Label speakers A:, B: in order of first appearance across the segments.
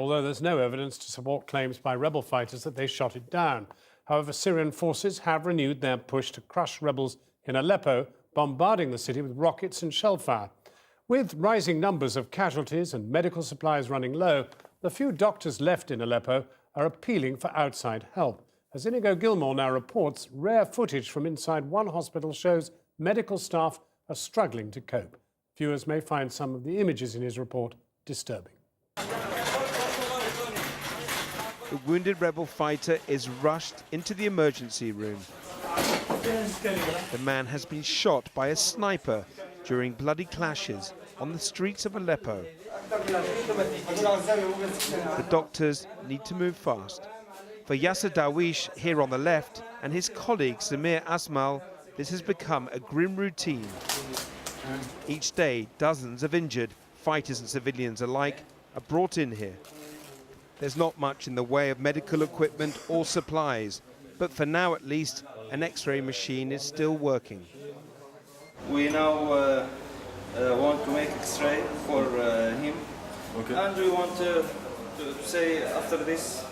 A: although there's no evidence to support claims by rebel fighters that they shot it down. However, Syrian forces have renewed their push to crush rebels in Aleppo, bombarding the city with rockets and shellfire. With rising numbers of casualties and medical supplies running low, the few doctors left in Aleppo are appealing for outside help. As Inigo Gilmore now reports, rare footage from inside one hospital shows medical staff are struggling to cope. Viewers may find some of the images in his report disturbing.
B: The wounded rebel fighter is rushed into the emergency room. The man has been shot by a sniper during bloody clashes on the streets of Aleppo. The doctors need to move fast. For Yasser Darwish here on the left and his colleague Samir Asmal, this has become a grim routine. Each day, dozens of injured, fighters and civilians alike, are brought in here. There's not much in the way of medical equipment or supplies, but for now at least, an X-ray machine is still working.
C: We now want to make X-ray for him, okay. And we want to say after this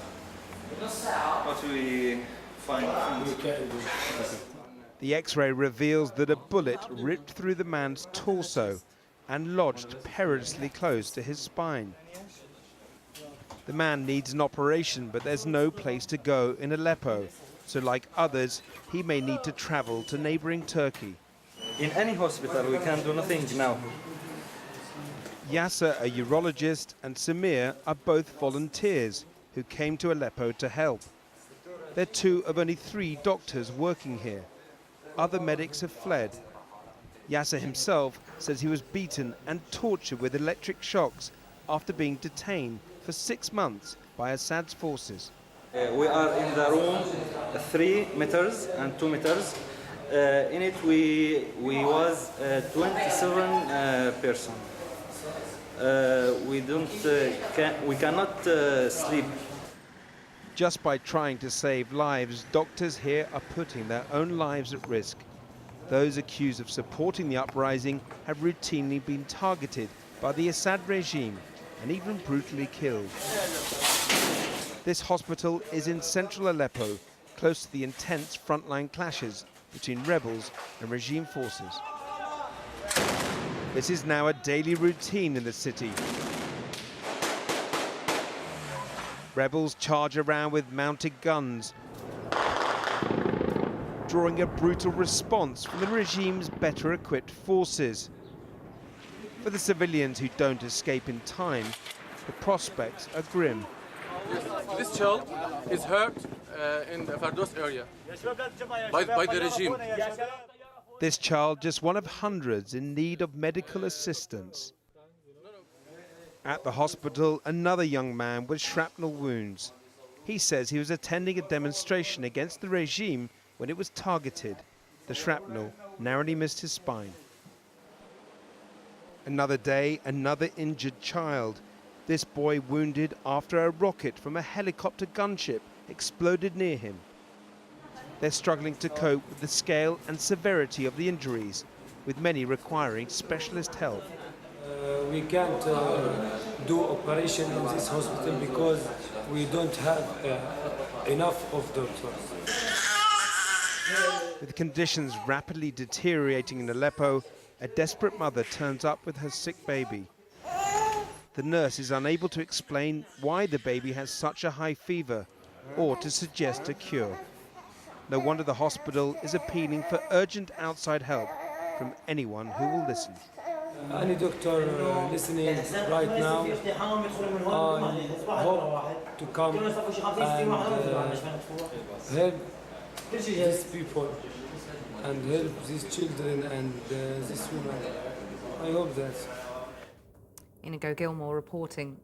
C: what we find.
B: The X-ray reveals that a bullet ripped through the man's torso and lodged perilously close to his spine. The man needs an operation, but there's no place to go in Aleppo, so like others, he may need to travel to neighboring Turkey.
C: In any hospital, we can do nothing now.
B: Yasser, a urologist, and Samir are both volunteers who came to Aleppo to help. They're two of only 3 doctors working here. Other medics have fled. Yasser himself says he was beaten and tortured with electric shocks after being detained for 6 months by Assad's forces.
C: We are in the room 3 meters and 2 meters. In it we was 27 person. We cannot sleep.
B: Just by trying to save lives, doctors here are putting their own lives at risk. Those accused of supporting the uprising have routinely been targeted by the Assad regime and even brutally killed. This hospital is in central Aleppo, close to the intense frontline clashes between rebels and regime forces. This is now a daily routine in the city. Rebels charge around with mounted guns, drawing a brutal response from the regime's better equipped forces. For the civilians who don't escape in time, the prospects are grim.
D: This child is hurt in the Fardos area by the regime.
B: This child just one of hundreds in need of medical assistance. At the hospital, another young man with shrapnel wounds. He says he was attending a demonstration against the regime when it was targeted. The shrapnel narrowly missed his spine. Another day, another injured child. This boy wounded after a rocket from a helicopter gunship exploded near him. They're struggling to cope with the scale and severity of the injuries, with many requiring specialist help.
E: We can't do operation in this hospital because we don't have enough of doctors.
B: With conditions rapidly deteriorating in Aleppo, a desperate mother turns up with her sick baby. The nurse is unable to explain why the baby has such a high fever or to suggest a cure. No wonder the hospital is appealing for urgent outside help from anyone who will listen.
E: Any doctor listening right now, I hope to come and help these people and help these children and this woman. I hope that.
F: Inigo Gilmore reporting.